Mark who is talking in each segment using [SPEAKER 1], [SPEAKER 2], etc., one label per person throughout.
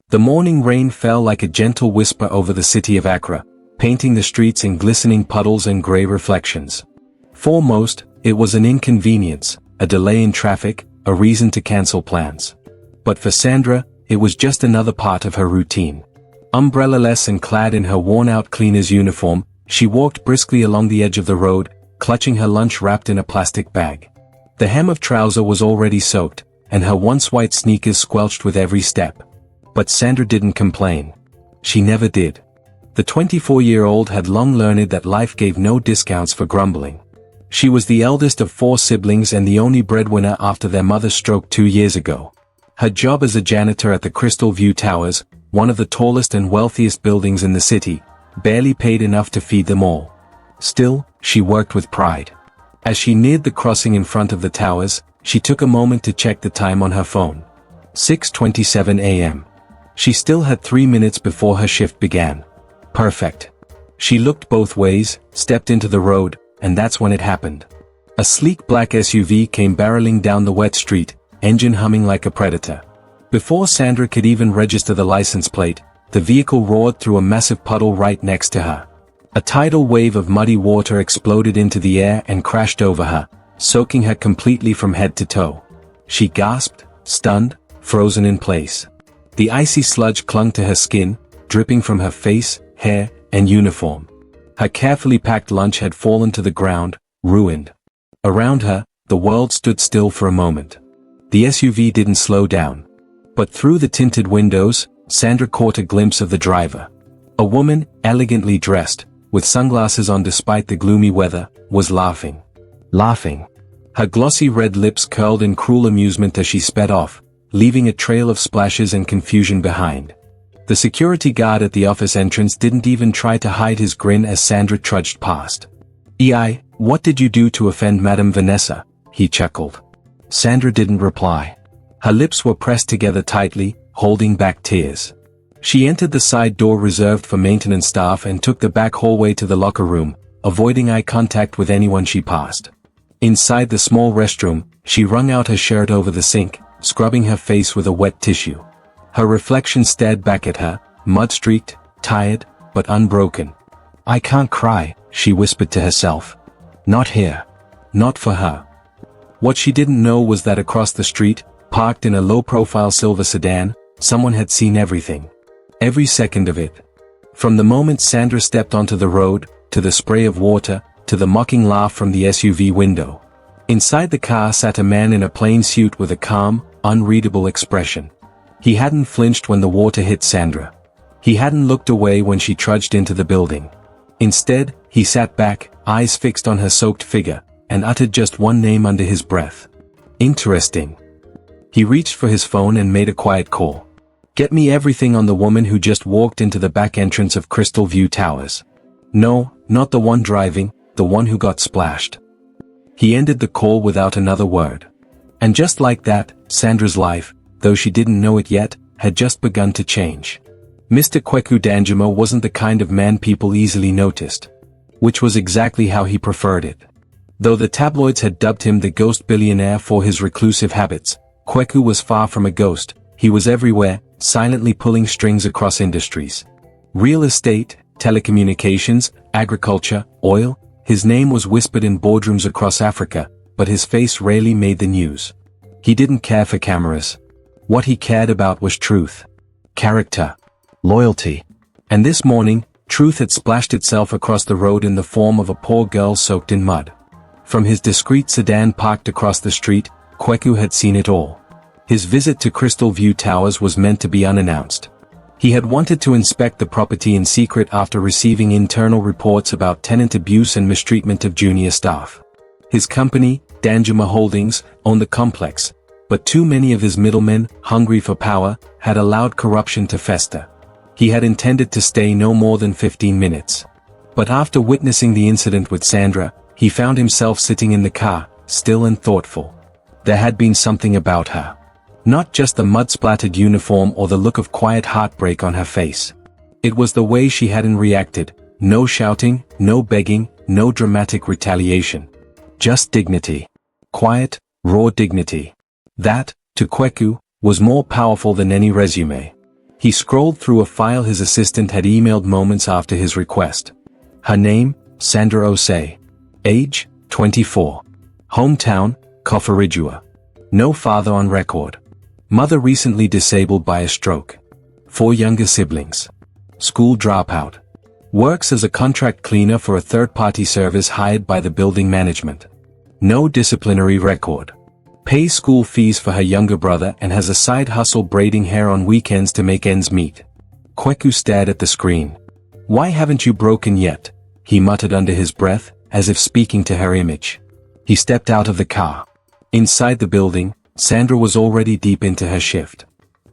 [SPEAKER 1] The morning rain fell like a gentle whisper over the city of Accra, painting the streets in glistening puddles and grey reflections. For most, it was an inconvenience, a delay in traffic, a reason to cancel plans. But for Sandra, it was just another part of her routine. Umbrella-less and clad in her worn-out cleaner's uniform, she walked briskly along the edge of the road, clutching her lunch wrapped in a plastic bag. The hem of trouser was already soaked, and her once white sneakers squelched with every step. But Sandra didn't complain. She never did. The 24-year-old had long learned that life gave no discounts for grumbling. She was the eldest of 4 siblings and the only breadwinner after their mother stroked 2 years ago. Her job as a janitor at the Crystal View Towers, one of the tallest and wealthiest buildings in the city, barely paid enough to feed them all. Still, she worked with pride. As she neared the crossing in front of the towers, she took a moment to check the time on her phone. 6:27 a.m. She still had 3 minutes before her shift began. Perfect. She looked both ways, stepped into the road, and that's when it happened. A sleek black SUV came barreling down the wet street, engine humming like a predator. Before Sandra could even register the license plate, the vehicle roared through a massive puddle right next to her. A tidal wave of muddy water exploded into the air and crashed over her, soaking her completely from head to toe. She gasped, stunned, frozen in place. The icy sludge clung to her skin, dripping from her face, hair, and uniform. Her carefully packed lunch had fallen to the ground, ruined. Around her, the world stood still for a moment. The SUV didn't slow down. But through the tinted windows, Sandra caught a glimpse of the driver. A woman, elegantly dressed, with sunglasses on despite the gloomy weather, was laughing. Laughing. Her glossy red lips curled in cruel amusement as she sped off, leaving a trail of splashes and confusion behind. The security guard at the office entrance didn't even try to hide his grin as Sandra trudged past. "EI, what did you do to offend Madame Vanessa?" he chuckled. Sandra didn't reply. Her lips were pressed together tightly, holding back tears. She entered the side door reserved for maintenance staff and took the back hallway to the locker room, avoiding eye contact with anyone she passed. Inside the small restroom, she wrung out her shirt over the sink, scrubbing her face with a wet tissue. Her reflection stared back at her, mud-streaked, tired, but unbroken. "I can't cry," she whispered to herself. "Not here. Not for her." What she didn't know was that across the street, parked in a low-profile silver sedan, someone had seen everything. Every second of it. From the moment Sandra stepped onto the road, to the spray of water, to the mocking laugh from the SUV window. Inside the car sat a man in a plain suit with a calm, unreadable expression. He hadn't flinched when the water hit Sandra. He hadn't looked away when she trudged into the building. Instead, he sat back, eyes fixed on her soaked figure, and uttered just one name under his breath. "Interesting." He reached for his phone and made a quiet call. "Get me everything on the woman who just walked into the back entrance of Crystal View Towers. No, not the one driving, the one who got splashed." He ended the call without another word. And just like that, Sandra's life, though she didn't know it yet, had just begun to change. Mr. Kweku Danjuma wasn't the kind of man people easily noticed. Which was exactly how he preferred it. Though the tabloids had dubbed him the ghost billionaire for his reclusive habits, Kweku was far from a ghost. He was everywhere, silently pulling strings across industries. Real estate, telecommunications, agriculture, oil. His name was whispered in boardrooms across Africa, but his face rarely made the news. He didn't care for cameras. What he cared about was truth. Character. Loyalty. And this morning, truth had splashed itself across the road in the form of a poor girl soaked in mud. From his discreet sedan parked across the street, Kweku had seen it all. His visit to Crystal View Towers was meant to be unannounced. He had wanted to inspect the property in secret after receiving internal reports about tenant abuse and mistreatment of junior staff. His company, Danjuma Holdings, owned the complex, but too many of his middlemen, hungry for power, had allowed corruption to fester. He had intended to stay no more than 15 minutes. But after witnessing the incident with Sandra, he found himself sitting in the car, still and thoughtful. There had been something about her. Not just the mud-splattered uniform or the look of quiet heartbreak on her face. It was the way she hadn't reacted, no shouting, no begging, no dramatic retaliation. Just dignity. Quiet, raw dignity. That, to Kweku, was more powerful than any resume. He scrolled through a file his assistant had emailed moments after his request. Her name, Sandra Osei. Age, 24. Hometown, Koforidua. No father on record. Mother recently disabled by a stroke. 4 younger siblings. School dropout. Works as a contract cleaner for a third-party service hired by the building management. No disciplinary record. Pays school fees for her younger brother and has a side hustle braiding hair on weekends to make ends meet. Kweku stared at the screen. "Why haven't you broken yet?" he muttered under his breath, as if speaking to her image. He stepped out of the car. Inside the building, Sandra was already deep into her shift.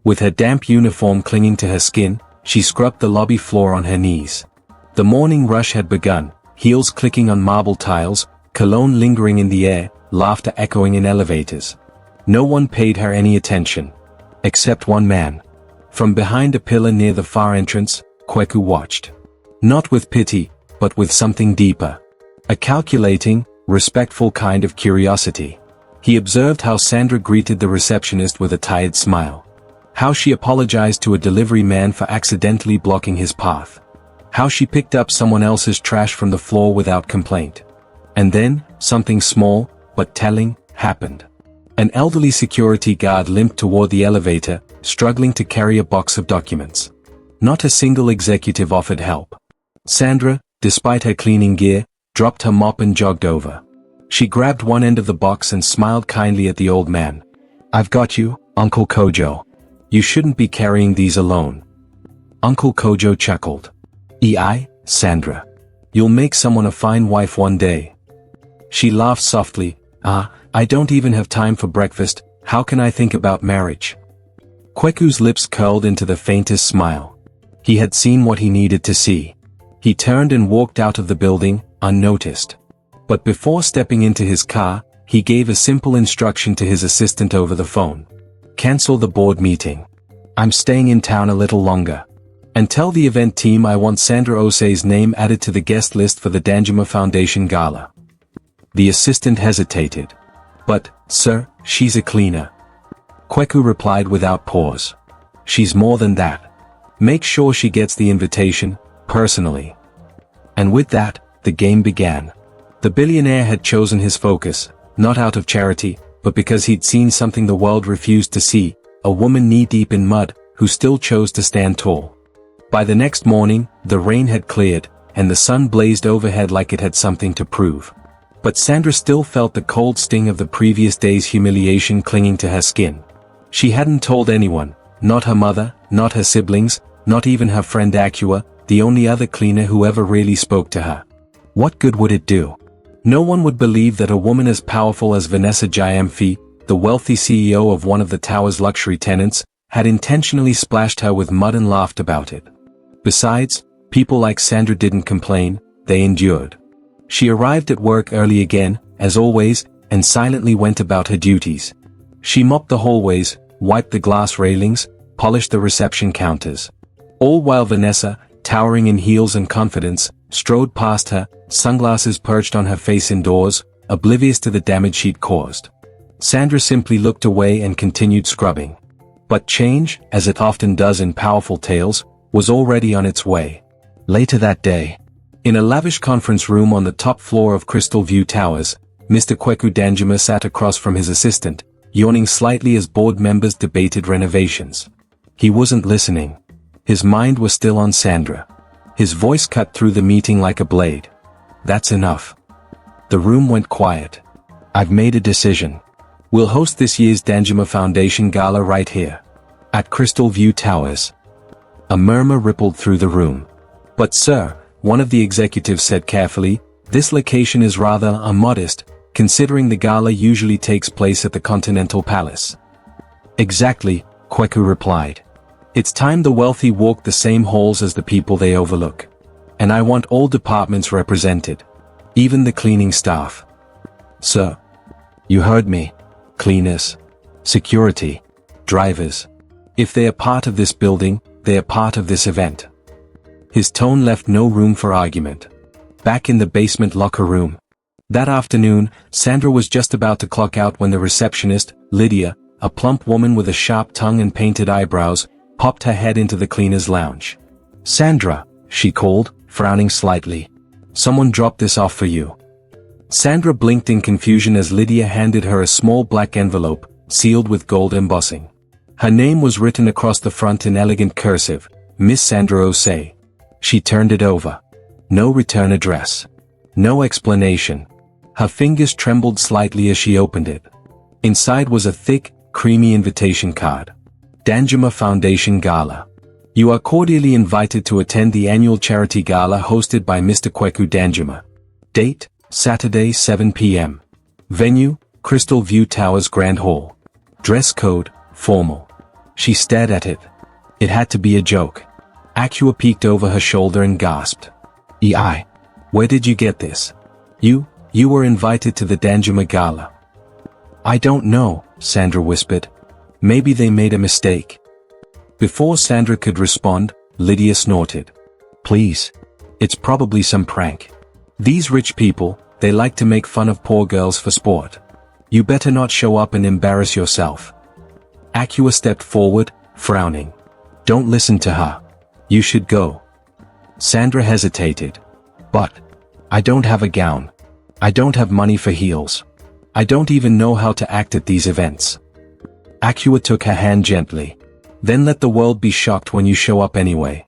[SPEAKER 1] With her damp uniform clinging to her skin, she scrubbed the lobby floor on her knees. The morning rush had begun, heels clicking on marble tiles, cologne lingering in the air, laughter echoing in elevators. No one paid her any attention. Except one man. From behind a pillar near the far entrance, Kweku watched. Not with pity, but with something deeper. A calculating, respectful kind of curiosity. He observed how Sandra greeted the receptionist with a tired smile. How she apologized to a delivery man for accidentally blocking his path. How she picked up someone else's trash from the floor without complaint. And then, something small, but telling, happened. An elderly security guard limped toward the elevator, struggling to carry a box of documents. Not a single executive offered help. Sandra, despite her cleaning gear, dropped her mop and jogged over. She grabbed one end of the box and smiled kindly at the old man. "I've got you, Uncle Kojo. You shouldn't be carrying these alone." Uncle Kojo chuckled. Sandra. You'll make someone a fine wife one day." She laughed softly. I don't even have time for breakfast, how can I think about marriage?" Kweku's lips curled into the faintest smile. He had seen what he needed to see. He turned and walked out of the building, unnoticed. But before stepping into his car, he gave a simple instruction to his assistant over the phone. "Cancel the board meeting. I'm staying in town a little longer. And tell the event team I want Sandra Osei's name added to the guest list for the Danjuma Foundation Gala." The assistant hesitated. "But, sir, she's a cleaner." Kweku replied without pause. "She's more than that. Make sure she gets the invitation, personally." And with that, the game began. The billionaire had chosen his focus, not out of charity, but because he'd seen something the world refused to see, a woman knee-deep in mud, who still chose to stand tall. By the next morning, the rain had cleared, and the sun blazed overhead like it had something to prove. But Sandra still felt the cold sting of the previous day's humiliation clinging to her skin. She hadn't told anyone, not her mother, not her siblings, not even her friend Acua, the only other cleaner who ever really spoke to her. What good would it do? No one would believe that a woman as powerful as Vanessa Jayamfi, the wealthy CEO of one of the tower's luxury tenants, had intentionally splashed her with mud and laughed about it. Besides, people like Sandra didn't complain, they endured. She arrived at work early again, as always, and silently went about her duties. She mopped the hallways, wiped the glass railings, polished the reception counters. All while Vanessa, towering in heels and confidence, strode past her, sunglasses perched on her face indoors, oblivious to the damage she'd caused. Sandra simply looked away and continued scrubbing. But change, as it often does in powerful tales, was already on its way. Later that day, in a lavish conference room on the top floor of Crystal View Towers, Mr. Kweku Danjuma sat across from his assistant, yawning slightly as board members debated renovations. He wasn't listening. His mind was still on Sandra. His voice cut through the meeting like a blade. "That's enough." The room went quiet. "I've made a decision. We'll host this year's Danjuma Foundation Gala right here. At Crystal View Towers." A murmur rippled through the room. "But sir," one of the executives said carefully, "this location is rather immodest, considering the gala usually takes place at the Continental Palace." "Exactly," Kweku replied. "It's time the wealthy walked the same halls as the people they overlook. And I want all departments represented. Even the cleaning staff." "Sir." "You heard me. Cleaners. Security. Drivers. If they are part of this building, they are part of this event." His tone left no room for argument. Back in the basement locker room. That afternoon, Sandra was just about to clock out when the receptionist, Lydia, a plump woman with a sharp tongue and painted eyebrows, popped her head into the cleaner's lounge. "Sandra," she called, frowning slightly. "Someone dropped this off for you." Sandra blinked in confusion as Lydia handed her a small black envelope, sealed with gold embossing. Her name was written across the front in elegant cursive, Miss Sandra O'Say. She turned it over. No return address. No explanation. Her fingers trembled slightly as she opened it. Inside was a thick, creamy invitation card. Danjuma Foundation Gala. You are cordially invited to attend the annual charity gala hosted by Mr. Kweku Danjuma. Date, Saturday 7 p.m. Venue, Crystal View Towers Grand Hall. Dress code, formal. She stared at it. It had to be a joke. Aqua peeked over her shoulder and gasped. "Ei, where did you get this? You were invited to the Danjuma Gala." "I don't know," Sandra whispered. "Maybe they made a mistake." Before Sandra could respond, Lydia snorted. "Please. It's probably some prank. These rich people, they like to make fun of poor girls for sport. You better not show up and embarrass yourself." Aqua stepped forward, frowning. "Don't listen to her. You should go." Sandra hesitated. "But I don't have a gown. I don't have money for heels. I don't even know how to act at these events." Aqua took her hand gently. "Then let the world be shocked when you show up anyway."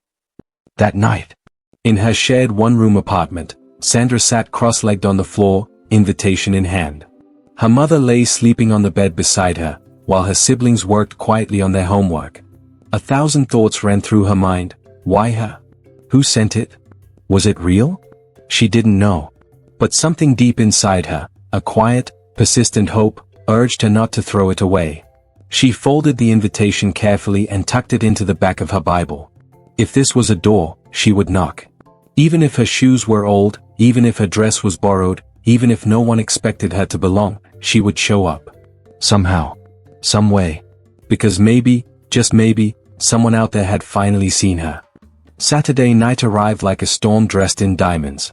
[SPEAKER 1] That night, in her shared one-room apartment, Sandra sat cross-legged on the floor, invitation in hand. Her mother lay sleeping on the bed beside her, while her siblings worked quietly on their homework. 1,000 thoughts ran through her mind. Why her? Who sent it? Was it real? She didn't know. But something deep inside her, a quiet, persistent hope, urged her not to throw it away. She folded the invitation carefully and tucked it into the back of her Bible. If this was a door, she would knock. Even if her shoes were old, even if her dress was borrowed, even if no one expected her to belong, she would show up. Somehow. Some way. Because maybe, just maybe, someone out there had finally seen her. Saturday night arrived like a storm dressed in diamonds.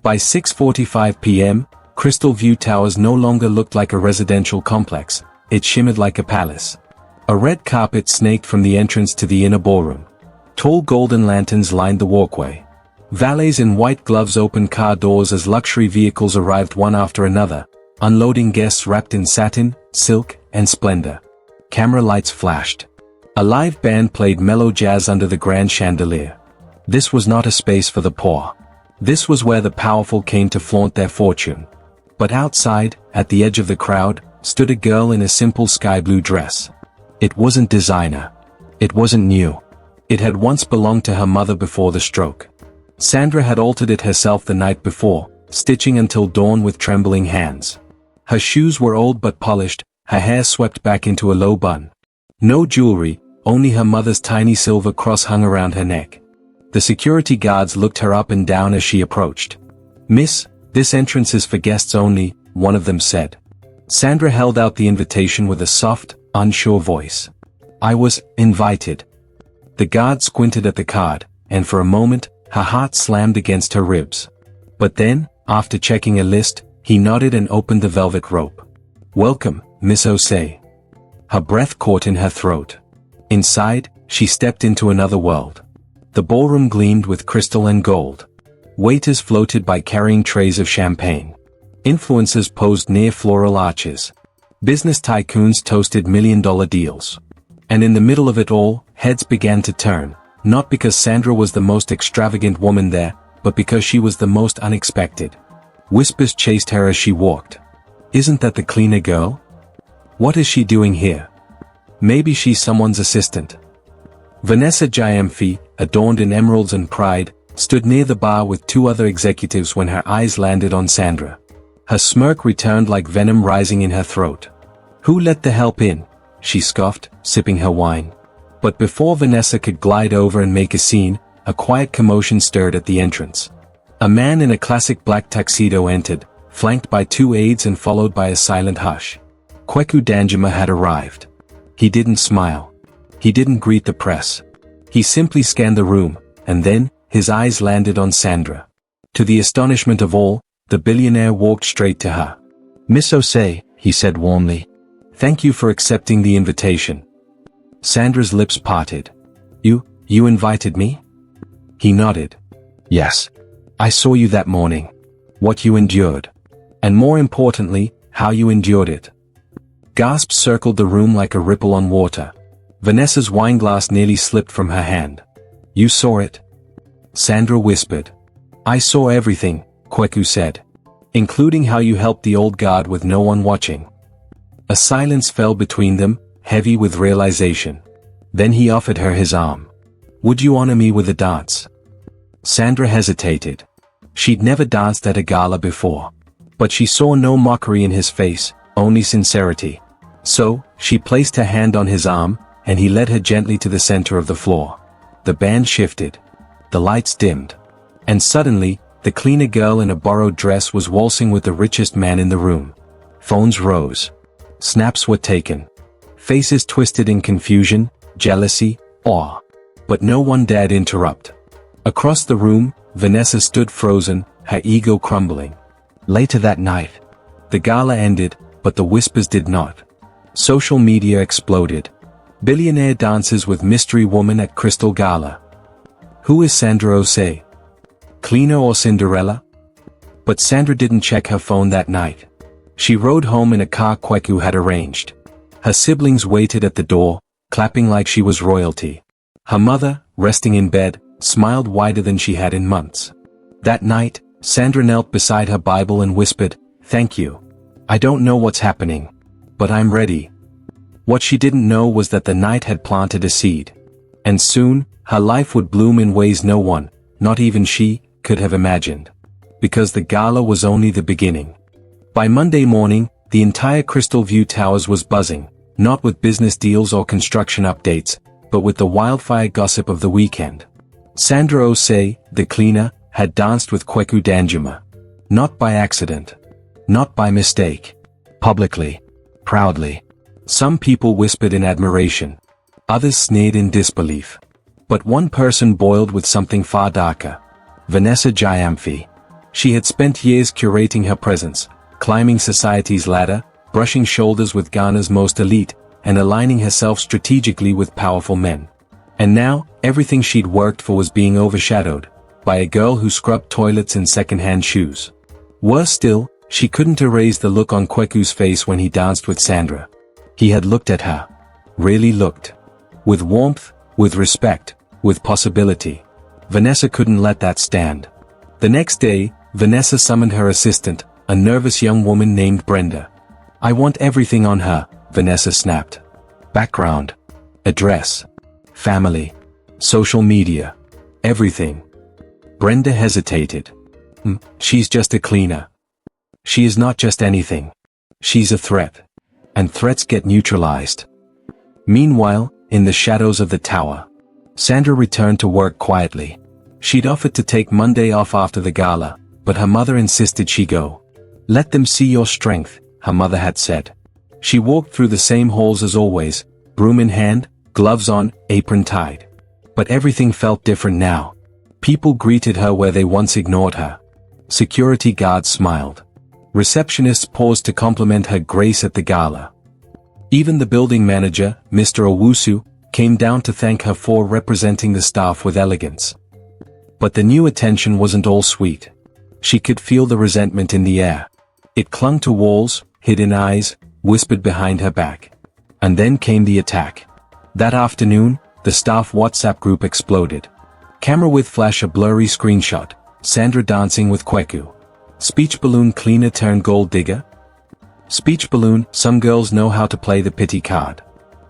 [SPEAKER 1] By 6:45 p.m., Crystal View Towers no longer looked like a residential complex. It shimmered like a palace. A red carpet snaked from the entrance to the inner ballroom. Tall golden lanterns lined the walkway. Valets in white gloves opened car doors as luxury vehicles arrived one after another, unloading guests wrapped in satin, silk, and splendor. Camera lights flashed. A live band played mellow jazz under the grand chandelier. This was not a space for the poor. This was where the powerful came to flaunt their fortune. But outside, at the edge of the crowd, stood a girl in a simple sky blue dress. It wasn't designer. It wasn't new. It had once belonged to her mother before the stroke. Sandra had altered it herself the night before, stitching until dawn with trembling hands. Her shoes were old but polished, her hair swept back into a low bun. No jewelry, only her mother's tiny silver cross hung around her neck. The security guards looked her up and down as she approached. "Miss, this entrance is for guests only," one of them said. Sandra held out the invitation with a soft, unsure voice. "I was invited." The guard squinted at the card, and for a moment, her heart slammed against her ribs. But then, after checking a list, he nodded and opened the velvet rope. "Welcome, Miss O'Say." Her breath caught in her throat. Inside, she stepped into another world. The ballroom gleamed with crystal and gold. Waiters floated by carrying trays of champagne. Influencers posed near floral arches. Business tycoons toasted million-dollar deals. And in the middle of it all, heads began to turn, not because Sandra was the most extravagant woman there, but because she was the most unexpected. Whispers chased her as she walked. "Isn't that the cleaner girl? What is she doing here? Maybe she's someone's assistant." Vanessa Gyamfi, adorned in emeralds and pride, stood near the bar with two other executives when her eyes landed on Sandra. Her smirk returned like venom rising in her throat. "Who let the help in?" she scoffed, sipping her wine. But before Vanessa could glide over and make a scene, a quiet commotion stirred at the entrance. A man in a classic black tuxedo entered, flanked by two aides and followed by a silent hush. Kweku Danjuma had arrived. He didn't smile. He didn't greet the press. He simply scanned the room, and then, his eyes landed on Sandra. To the astonishment of all, the billionaire walked straight to her. "Miss O'Say," he said warmly. "Thank you for accepting the invitation." Sandra's lips parted. You invited me?" He nodded. "Yes. I saw you that morning. What you endured. And more importantly, how you endured it." Gasps circled the room like a ripple on water. Vanessa's wineglass nearly slipped from her hand. "You saw it?" Sandra whispered. "I saw everything," Kweku said. "Including how you helped the old guard with no one watching." A silence fell between them, heavy with realization. Then he offered her his arm. "Would you honor me with a dance?" Sandra hesitated. She'd never danced at a gala before. But she saw no mockery in his face, only sincerity. So, she placed her hand on his arm, and he led her gently to the center of the floor. The band shifted. The lights dimmed. And suddenly, the cleaner girl in a borrowed dress was waltzing with the richest man in the room. Phones rose. Snaps were taken. Faces twisted in confusion, jealousy, awe. But no one dared interrupt. Across the room, Vanessa stood frozen, her ego crumbling. Later that night, the gala ended, but the whispers did not. Social media exploded. Billionaire dances with mystery woman at Crystal Gala. Who is Sandra Osei? Cleaner or Cinderella? But Sandra didn't check her phone that night. She rode home in a car Kweku had arranged. Her siblings waited at the door, clapping like she was royalty. Her mother, resting in bed, smiled wider than she had in months. That night, Sandra knelt beside her Bible and whispered, "Thank you. I don't know what's happening. But I'm ready." What she didn't know was that the night had planted a seed. And soon, her life would bloom in ways no one, not even she, could have imagined. Because the gala was only the beginning. By Monday morning, the entire Crystal View Towers was buzzing, not with business deals or construction updates, but with the wildfire gossip of the weekend. Sandra Osei, the cleaner, had danced with Kweku Danjuma. Not by accident. Not by mistake. Publicly. Proudly. Some people whispered in admiration. Others sneered in disbelief. But one person boiled with something far darker. Vanessa Jayamfi. She had spent years curating her presence, climbing society's ladder, brushing shoulders with Ghana's most elite, and aligning herself strategically with powerful men. And now, everything she'd worked for was being overshadowed by a girl who scrubbed toilets in second-hand shoes. Worse still, she couldn't erase the look on Kweku's face when he danced with Sandra. He had looked at her. Really looked. With warmth, with respect, with possibility. Vanessa couldn't let that stand. The next day, Vanessa summoned her assistant, a nervous young woman named Brenda. "I want everything on her," Vanessa snapped. "Background. Address. Family. Social media. Everything." Brenda hesitated. She's just a cleaner." "She is not just anything. She's a threat. And threats get neutralized." Meanwhile, in the shadows of the tower, Sandra returned to work quietly. She'd offered to take Monday off after the gala, but her mother insisted she go. "Let them see your strength," her mother had said. She walked through the same halls as always, broom in hand, gloves on, apron tied. But everything felt different now. People greeted her where they once ignored her. Security guards smiled. Receptionists paused to compliment her grace at the gala. Even the building manager, Mr. Owusu, came down to thank her for representing the staff with elegance. But the new attention wasn't all sweet. She could feel the resentment in the air. It clung to walls, hid in eyes, whispered behind her back. And then came the attack. That afternoon, the staff WhatsApp group exploded. Camera with flash a blurry screenshot, Sandra dancing with Kweku. Speech balloon cleaner turned gold digger. Speech balloon, some girls know how to play the pity card.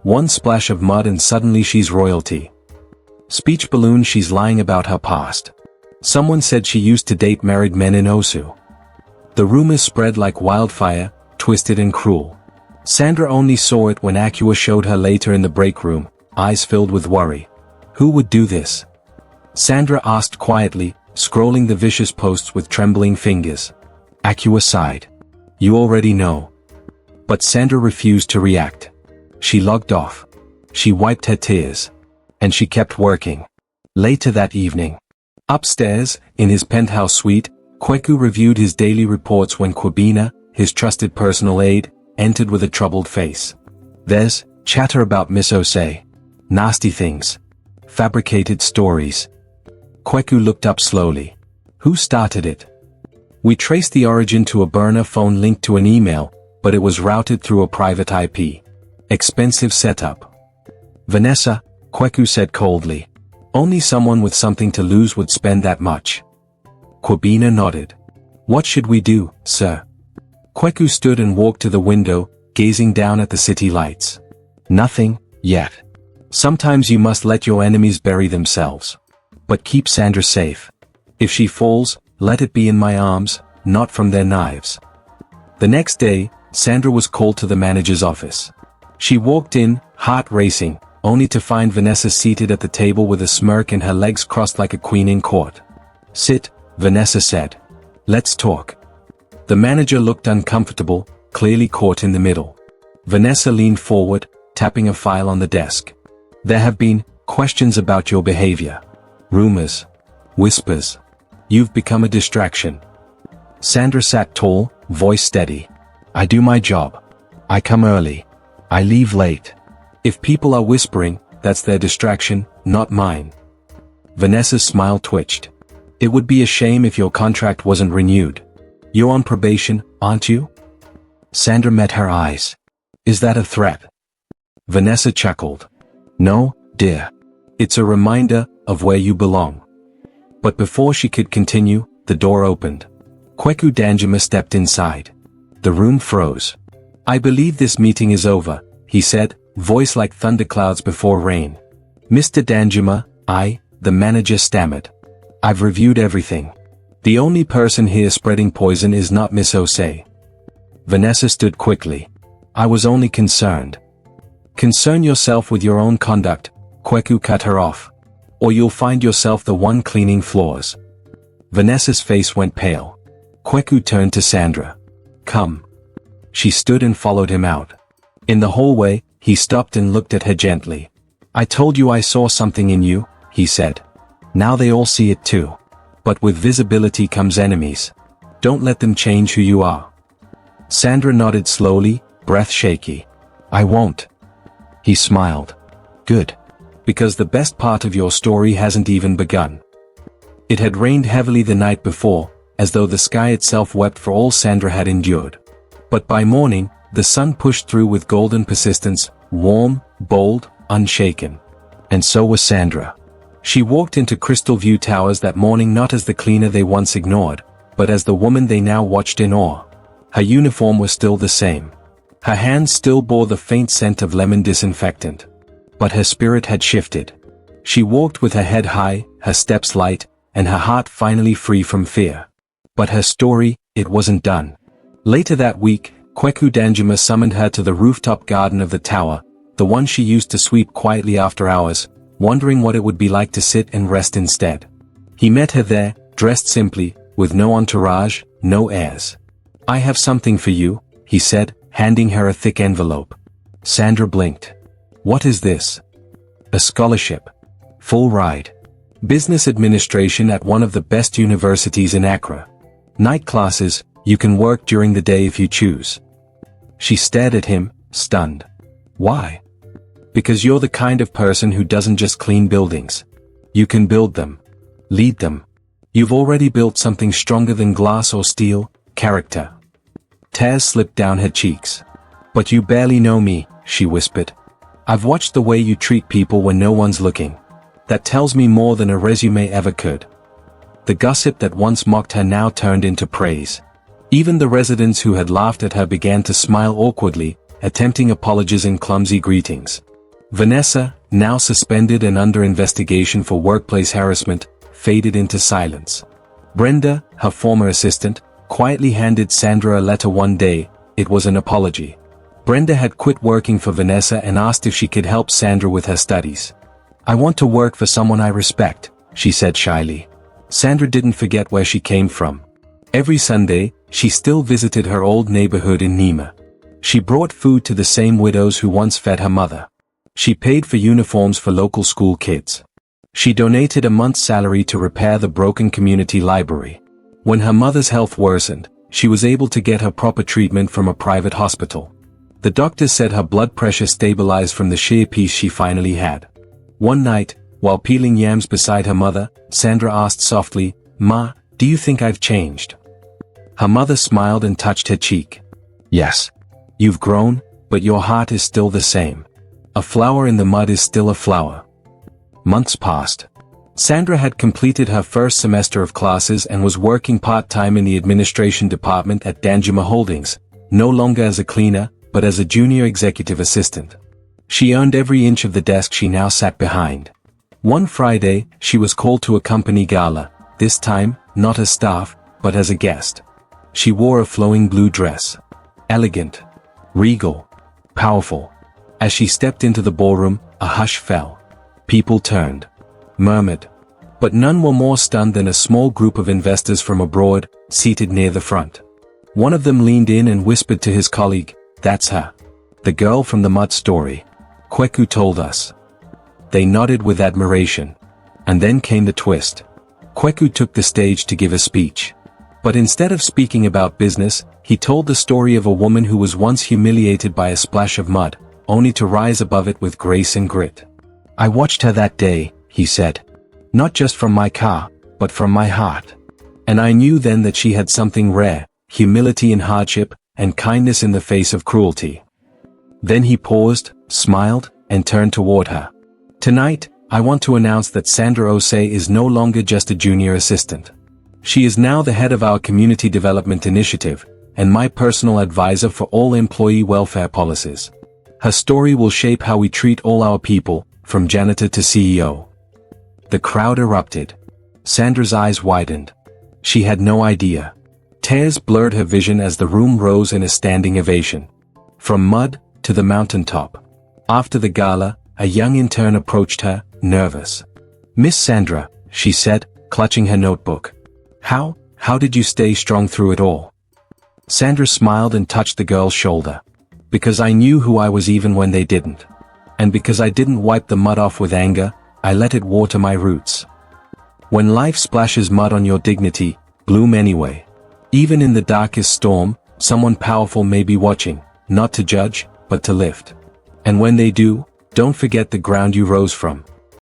[SPEAKER 1] One splash of mud and suddenly she's royalty. Speech balloon, she's lying about her past. Someone said she used to date married men in Osu. The rumors spread like wildfire, twisted and cruel. Sandra only saw it when Akua showed her later in the break room, eyes filled with worry. Who would do this? Sandra asked quietly, scrolling the vicious posts with trembling fingers. Akua sighed. You already know. But Sandra refused to react. She logged off. She wiped her tears. And she kept working. Later that evening. Upstairs, in his penthouse suite, Kweku reviewed his daily reports when Kwabena, his trusted personal aide, entered with a troubled face. There's chatter about Miss Osei. Nasty things. Fabricated stories. Kweku looked up slowly. Who started it? We traced the origin to a burner phone linked to an email, but it was routed through a private IP. Expensive setup. Vanessa, Kweku said coldly. Only someone with something to lose would spend that much. Kwabena nodded. What should we do, sir? Kweku stood and walked to the window, gazing down at the city lights. Nothing, yet. Sometimes you must let your enemies bury themselves. But keep Sandra safe. If she falls, let it be in my arms, not from their knives. The next day, Sandra was called to the manager's office. She walked in, heart racing, only to find Vanessa seated at the table with a smirk and her legs crossed like a queen in court. Sit, Vanessa said. Let's talk. The manager looked uncomfortable, clearly caught in the middle. Vanessa leaned forward, tapping a file on the desk. There have been questions about your behavior. Rumors. Whispers. You've become a distraction. Sandra sat tall, voice steady. I do my job. I come early. I leave late. If people are whispering, that's their distraction, not mine. Vanessa's smile twitched. It would be a shame if your contract wasn't renewed. You're on probation, aren't you? Sandra met her eyes. Is that a threat? Vanessa chuckled. No, dear. It's a reminder of where you belong. But before she could continue, the door opened. Kweku Danjuma stepped inside. The room froze. I believe this meeting is over, he said, voice like thunderclouds before rain. Mr. Danjuma, the manager stammered. I've reviewed everything. The only person here spreading poison is not Miss Osei. Vanessa stood quickly. I was only concerned. Concern yourself with your own conduct, Kweku cut her off. Or you'll find yourself the one cleaning floors. Vanessa's face went pale. Kweku turned to Sandra. Come. She stood and followed him out. In the hallway, he stopped and looked at her gently. I told you I saw something in you, he said. Now they all see it too. But with visibility comes enemies. Don't let them change who you are. Sandra nodded slowly, breath shaky. I won't. He smiled. Good. Because the best part of your story hasn't even begun. It had rained heavily the night before, as though the sky itself wept for all Sandra had endured. But by morning, the sun pushed through with golden persistence, warm, bold, unshaken. And so was Sandra. She walked into Crystal View Towers that morning not as the cleaner they once ignored, but as the woman they now watched in awe. Her uniform was still the same. Her hands still bore the faint scent of lemon disinfectant. But her spirit had shifted. She walked with her head high, her steps light, and her heart finally free from fear. But her story, it wasn't done. Later that week, Kweku Danjuma summoned her to the rooftop garden of the tower, the one she used to sweep quietly after hours, wondering what it would be like to sit and rest instead. He met her there, dressed simply, with no entourage, no airs. I have something for you, he said, handing her a thick envelope. Sandra blinked. What is this? A scholarship. Full ride. Business administration at one of the best universities in Accra. Night classes, you can work during the day if you choose. She stared at him, stunned. Why? Because you're the kind of person who doesn't just clean buildings. You can build them. Lead them. You've already built something stronger than glass or steel, character. Tears slipped down her cheeks. But you barely know me, she whispered. I've watched the way you treat people when no one's looking. That tells me more than a resume ever could. The gossip that once mocked her now turned into praise. Even the residents who had laughed at her began to smile awkwardly, attempting apologies and clumsy greetings. Vanessa, now suspended and under investigation for workplace harassment, faded into silence. Brenda, her former assistant, quietly handed Sandra a letter one day. It was an apology. Brenda had quit working for Vanessa and asked if she could help Sandra with her studies. I want to work for someone I respect, she said shyly. Sandra didn't forget where she came from. Every Sunday, she still visited her old neighborhood in Nima. She brought food to the same widows who once fed her mother. She paid for uniforms for local school kids. She donated a month's salary to repair the broken community library. When her mother's health worsened, she was able to get her proper treatment from a private hospital. The doctors said her blood pressure stabilized from the sheer peace she finally had. One night, While peeling yams beside her mother, Sandra asked softly, "Ma, do you think I've changed?" Her mother smiled and touched her cheek. "Yes. You've grown, but your heart is still the same. A flower in the mud is still a flower." Months passed. Sandra had completed her first semester of classes and was working part-time in the administration department at Danjuma Holdings, no longer as a cleaner, but as a junior executive assistant. She earned every inch of the desk she now sat behind. One Friday, she was called to a company gala, this time, not as staff, but as a guest. She wore a flowing blue dress. Elegant. Regal. Powerful. As she stepped into the ballroom, a hush fell. People turned. Murmured. But none were more stunned than a small group of investors from abroad, seated near the front. One of them leaned in and whispered to his colleague, "That's her. The girl from the mud story. Kweku told us." They nodded with admiration. And then came the twist. Kweku took the stage to give a speech. But instead of speaking about business, he told the story of a woman who was once humiliated by a splash of mud, only to rise above it with grace and grit. "I watched her that day," he said. "Not just from my car, but from my heart. And I knew then that she had something rare, humility in hardship, and kindness in the face of cruelty." Then he paused, smiled, and turned toward her. "Tonight, I want to announce that Sandra Osei is no longer just a junior assistant. She is now the head of our community development initiative, and my personal advisor for all employee welfare policies. Her story will shape how we treat all our people, from janitor to CEO." The crowd erupted. Sandra's eyes widened. She had no idea. Tears blurred her vision as the room rose in a standing ovation. From mud, to the mountaintop. After the gala, a young intern approached her, nervous. "Miss Sandra," she said, clutching her notebook. How did you stay strong through it all?" Sandra smiled and touched the girl's shoulder. "Because I knew who I was even when they didn't. And because I didn't wipe the mud off with anger, I let it water my roots. When life splashes mud on your dignity, bloom anyway. Even in the darkest storm, someone powerful may be watching, not to judge, but to lift. And when they do, don't forget the ground you rose from."